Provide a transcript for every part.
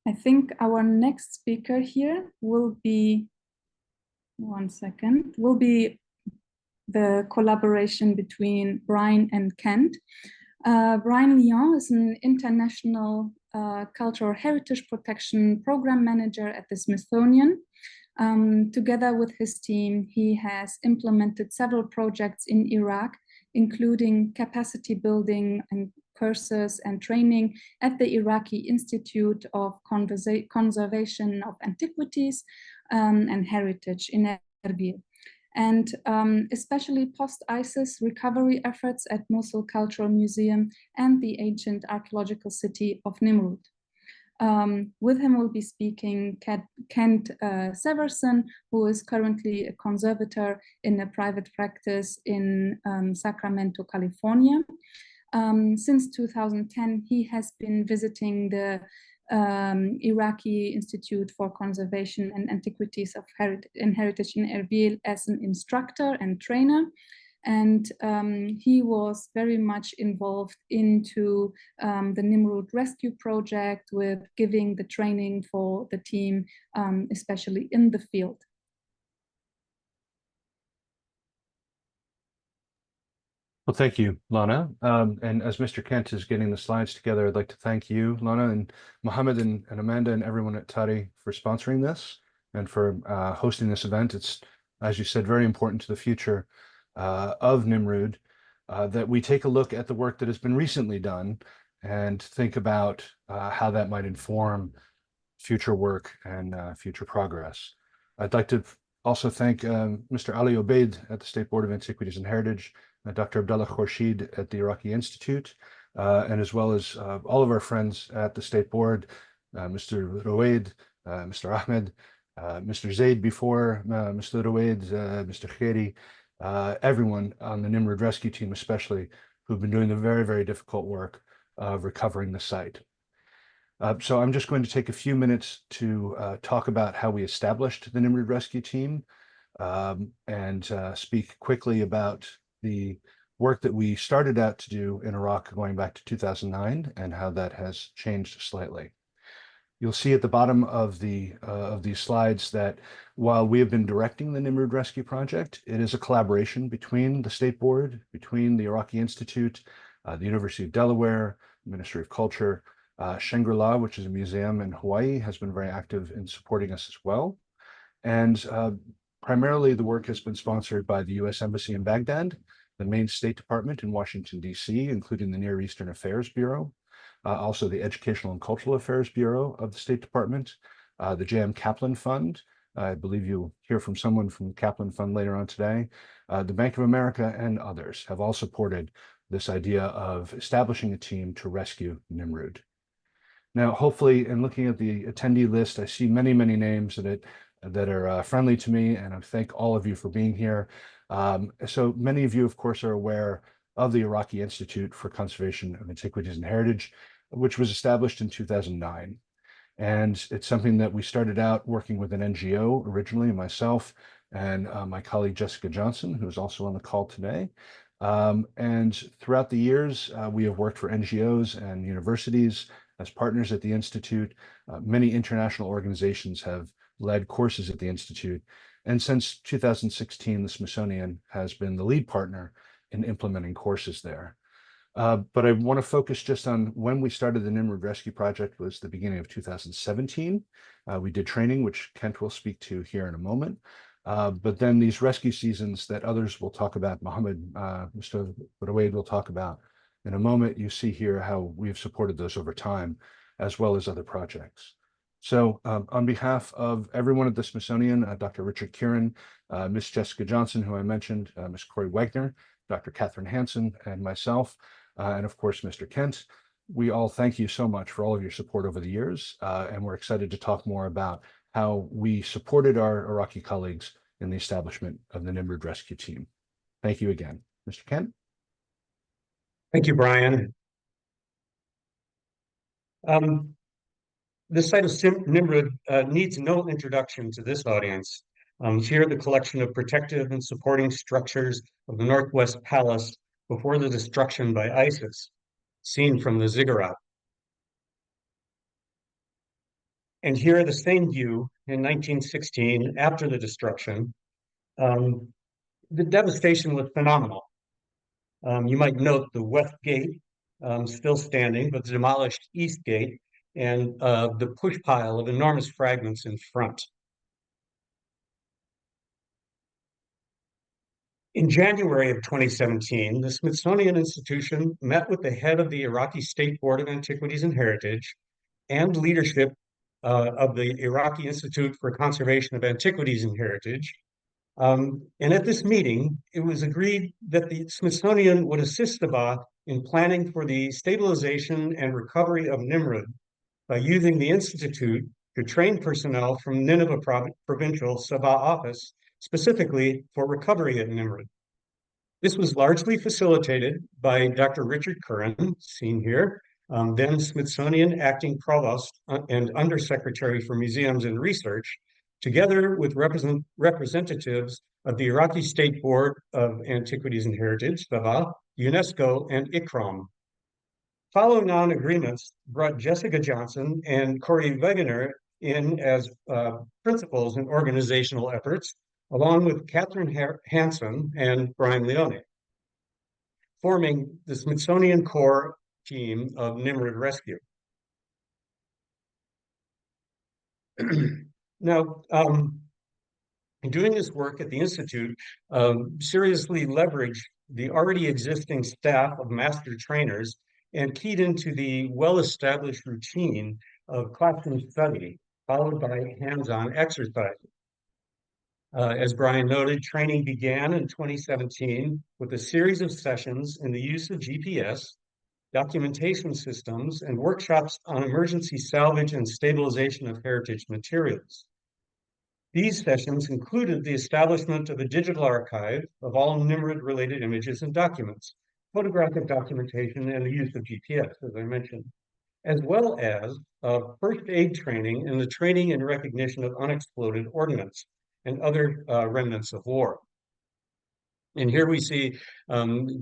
I think our next speaker here will be, one second, will be the collaboration between Brian and Kent. Brian Lione is an international cultural heritage protection program manager at the Smithsonian. Together with his team, he has implemented several projects in Iraq, including capacity building and courses and training at the Iraqi Institute of Conservation of Antiquities and Heritage in Erbil, and especially post-ISIS recovery efforts at Mosul Cultural Museum and the ancient archaeological city of Nimrud. With him will be speaking Kent Severson, who is currently a conservator in a private practice in Sacramento, California. Since 2010, he has been visiting the Iraqi Institute for Conservation and Antiquities of Heritage in Erbil as an instructor and trainer. And he was very much involved into the Nimrud rescue project with giving the training for the team, especially in the field. Well, thank you, Lana. And as Mr. Kent is getting the slides together, I'd like to thank you, Lana, and Mohammed and Amanda and everyone at TARI for sponsoring this and for hosting this event. It's, as you said, very important to the future of Nimrud that we take a look at the work that has been recently done and think about how that might inform future work and future progress. I'd like to also thank Mr. Ali Obeid at the State Board of Antiquities and Heritage, Dr. Abdullah Khorshid at the Iraqi Institute, and as well as all of our friends at the State Board, Mr. Rowaid, Mr. Ahmed, Mr. Zaid before, Mr. Rowaid, Mr. Khairi, everyone on the Nimrud rescue team especially, who've been doing the very, very difficult work of recovering the site. So I'm just going to take a few minutes to talk about how we established the Nimrud rescue team and speak quickly about the work that we started out to do in Iraq going back to 2009 and how that has changed slightly. You'll see at the bottom of these slides that while we have been directing the Nimrud Rescue Project, it is a collaboration between the State Board, between the Iraqi Institute, the University of Delaware, Ministry of Culture, Shangri-La, which is a museum in Hawaii, has been very active in supporting us as well. And primarily the work has been sponsored by the U.S. Embassy in Baghdad, the main State Department in Washington, D.C., including the Near Eastern Affairs Bureau, also the Educational and Cultural Affairs Bureau of the State Department, the J.M. Kaplan Fund. I believe you'll hear from someone from the Kaplan Fund later on today. The Bank of America and others have all supported this idea of establishing a team to rescue Nimrud. Now, hopefully, in looking at the attendee list, I see many, many names that are friendly to me, and I thank all of you for being here. So many of you, of course, are aware of the Iraqi Institute for Conservation of Antiquities and Heritage, which was established in 2009. And it's something that we started out working with an NGO originally, myself and my colleague Jessica Johnson, who is also on the call today. And throughout the years, we have worked for NGOs and universities as partners at the Institute. Many international organizations have led courses at the Institute. And since 2016, the Smithsonian has been the lead partner in implementing courses there. But I want to focus just on when we started the Nimrud Rescue Project was the beginning of 2017. We did training, which Kent will speak to here in a moment. But then these rescue seasons that others will talk about, Mohammed, Mr. Rowaid will talk about in a moment. You see here how we've supported those over time, as well as other projects. So on behalf of everyone at the Smithsonian, Dr. Richard Kieran, Ms. Jessica Johnson, who I mentioned, Ms. Corey Wagner, Dr. Catherine Hansen, and myself, and of course, Mr. Kent, we all thank you so much for all of your support over the years. And we're excited to talk more about how we supported our Iraqi colleagues in the establishment of the Nimrud Rescue Team. Thank you again. Mr. Kent? Thank you, Brian. The site of Nimrud needs no introduction to this audience. Here, the collection of protective and supporting structures of the Northwest Palace before the destruction by ISIS, seen from the ziggurat. And here, the same view in 1916, after the destruction. The devastation was phenomenal. You might note the west gate still standing, but the demolished east gate and the push pile of enormous fragments in front. In January of 2017, the Smithsonian Institution met with the head of the Iraqi State Board of Antiquities and Heritage and leadership of the Iraqi Institute for Conservation of Antiquities and Heritage. And at this meeting, it was agreed that the Smithsonian would assist SBAH in planning for the stabilization and recovery of Nimrud by using the Institute to train personnel from Nineveh Provincial SBAH office, specifically for recovery at Nimrud. This was largely facilitated by Dr. Richard Curran, seen here, then Smithsonian Acting Provost and Undersecretary for Museums and Research, together with representatives of the Iraqi State Board of Antiquities and Heritage, SBAH, UNESCO, and ICROM. Following on agreements brought Jessica Johnson and Corey Wegener in as principals in organizational efforts, along with Catherine Hansen and Brian Lione, forming the Smithsonian Core team of Nimrud Rescue. Now, doing this work at the Institute seriously leveraged the already existing staff of master trainers and keyed into the well-established routine of classroom study, followed by hands-on exercise. As Brian noted, training began in 2017 with a series of sessions in the use of GPS, documentation systems, and workshops on emergency salvage and stabilization of heritage materials. These sessions included the establishment of a digital archive of all Nimrud-related images and documents, photographic documentation, and the use of GPS, as I mentioned, as well as first aid training and the training and recognition of unexploded ordnance and other remnants of war. And here we see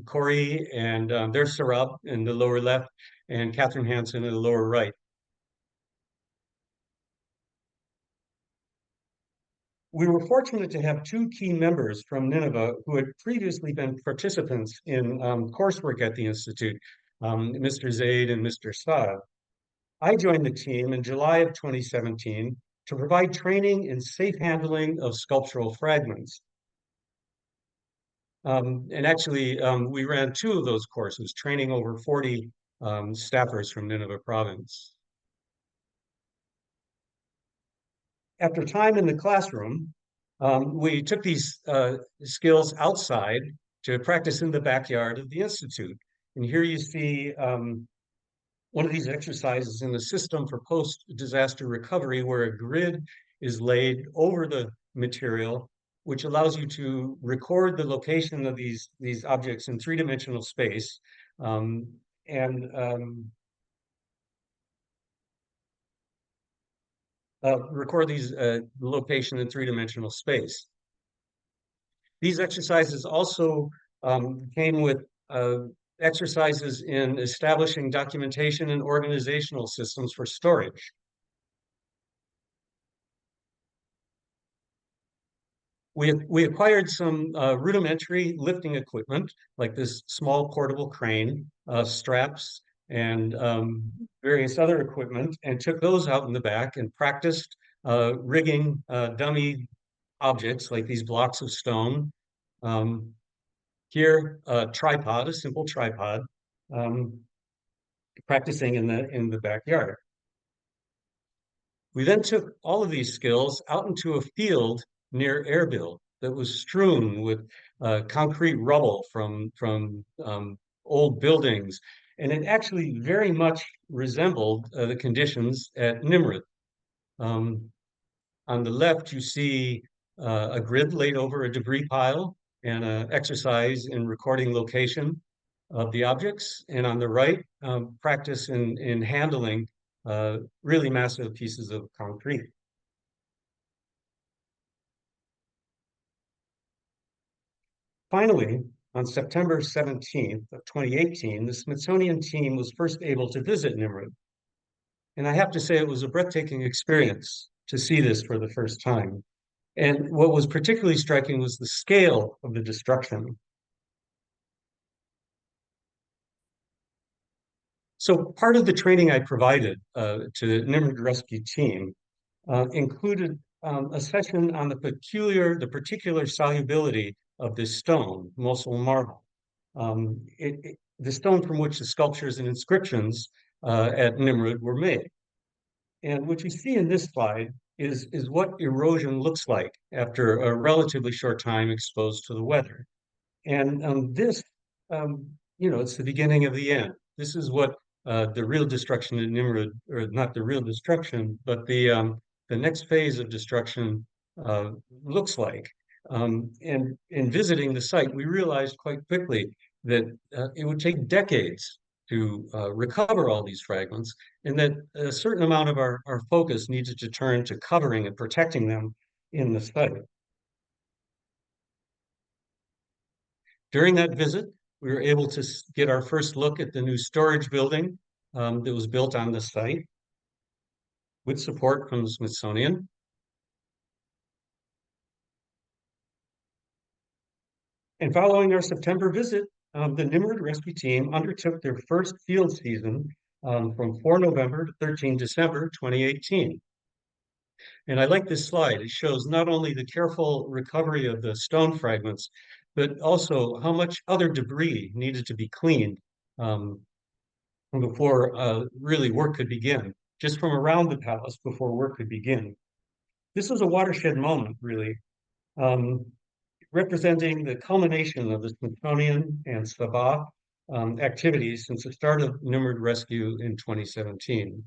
Corey and there's Sarab in the lower left and Catherine Hansen in the lower right. We were fortunate to have two key members from Nineveh who had previously been participants in coursework at the Institute, Mr. Zaid and Mr. Saad. I joined the team in July of 2017 to provide training in safe handling of sculptural fragments. And actually, we ran two of those courses, training over 40 staffers from Nineveh province. After time in the classroom, we took these skills outside to practice in the backyard of the Institute. And here you see one of these exercises in the system for post-disaster recovery, where a grid is laid over the material, which allows you to record the location of these objects in three-dimensional space. Record these location in three-dimensional space. These exercises also came with exercises in establishing documentation and organizational systems for storage. We acquired some rudimentary lifting equipment, like this small portable crane, straps, and various other equipment, and took those out in the back and practiced rigging dummy objects like these blocks of stone. Here, a tripod, a simple tripod, practicing in the backyard. We then took all of these skills out into a field near Erbil that was strewn with concrete rubble from old buildings. And it actually very much resembled the conditions at Nimrud. On the left, you see a grid laid over a debris pile and an exercise in recording location of the objects. And on the right, practice in handling really massive pieces of concrete. Finally, on September 17th of 2018, the Smithsonian team was first able to visit Nimrud. And I have to say, it was a breathtaking experience to see this for the first time. And what was particularly striking was the scale of the destruction. So part of the training I provided to the Nimrud rescue team included a session on the particular solubility of this stone, Mosul marble. The stone from which the sculptures and inscriptions at Nimrud were made. And what you see in this slide is what erosion looks like after a relatively short time exposed to the weather. And this, it's the beginning of the end. This is what the real destruction in Nimrud, or not the real destruction, but the next phase of destruction looks like. And in visiting the site, we realized quite quickly that it would take decades to recover all these fragments, and that a certain amount of our focus needed to turn to covering and protecting them in the site. During that visit, we were able to get our first look at the new storage building that was built on the site with support from the Smithsonian. And following our September visit, the Nimrud rescue team undertook their first field season from 4 November to 13 December 2018. And I like this slide. It shows not only the careful recovery of the stone fragments, but also how much other debris needed to be cleaned before really work could begin, just from around the palace before work could begin. This was a watershed moment, really, representing the culmination of the Smithsonian and SBAH activities since the start of Nimrud Rescue in 2017.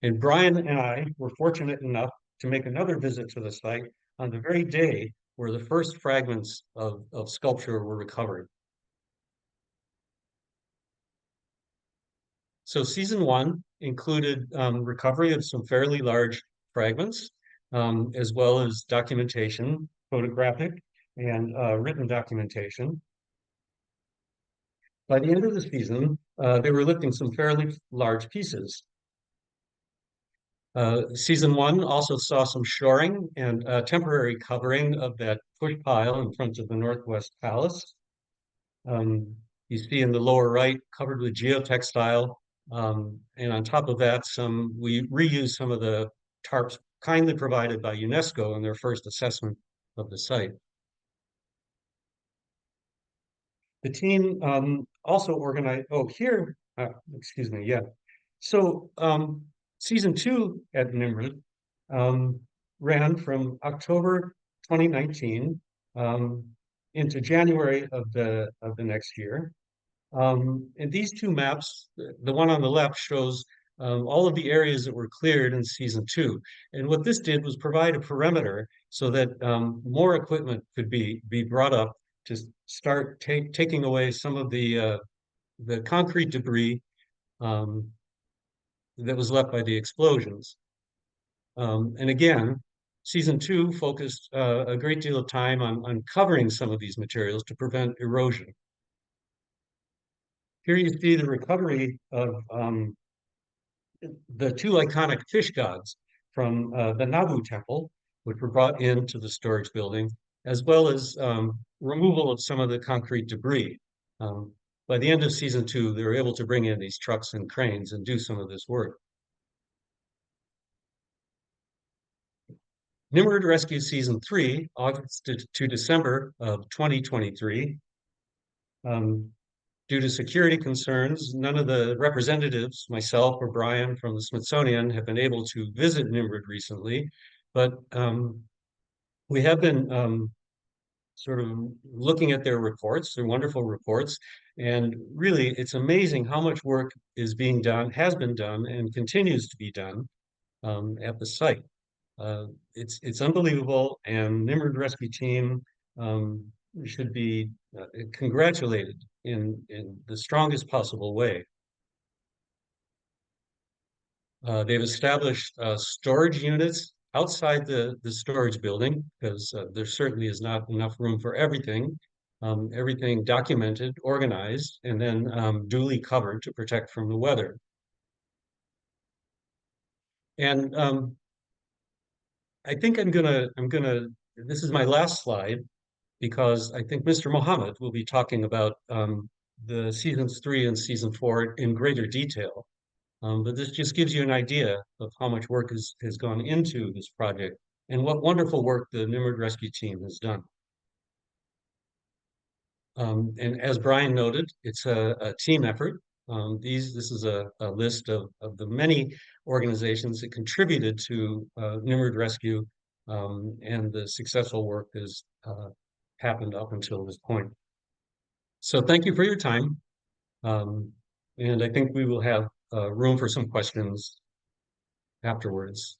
And Brian and I were fortunate enough to make another visit to the site on the very day where the first fragments of sculpture were recovered. So season 1 included recovery of some fairly large fragments, as well as documentation, photographic and written documentation. By the end of the season, they were lifting some fairly large pieces. Season 1 also saw some shoring and temporary covering of that push pile in front of the Northwest Palace. You see in the lower right, covered with geotextile, and on top of that, we reused some of the tarps kindly provided by UNESCO in their first assessment of the site. The team also organized, excuse me, yeah. So season 2 at Nimrud ran from October 2019 into January of the next year. And these two maps, the one on the left shows all of the areas that were cleared in season 2. And what this did was provide a perimeter so that more equipment could be brought up to start taking away some of the concrete debris that was left by the explosions. And again, season 2 focused a great deal of time on covering some of these materials to prevent erosion. Here you see the recovery of the 2 iconic fish gods from the Nabu temple, which were brought into the storage building, as well as removal of some of the concrete debris. By the end of season 2, they were able to bring in these trucks and cranes and do some of this work. Nimrud Rescue Season 3, August to December of 2023. Due to security concerns, none of the representatives, myself or Brian from the Smithsonian, have been able to visit Nimrud recently, but we have been sort of looking at their reports, their wonderful reports, and really it's amazing how much work is being done, has been done, and continues to be done at the site. It's unbelievable, and Nimrud Rescue Team should be congratulated in the strongest possible way. They've established storage units outside the storage building because there certainly is not enough room for everything. Everything documented, organized, and then duly covered to protect from the weather. And I think this is my last slide, because I think Mr. Mohammed will be talking about the seasons 3 and season 4 in greater detail. But this just gives you an idea of how much work has gone into this project and what wonderful work the Nimrud Rescue Team has done. And as Brian noted, it's a team effort. This is a list of the many organizations that contributed to Nimrud Rescue, and the successful work has happened up until this point. So thank you for your time. And I think we will have room for some questions afterwards.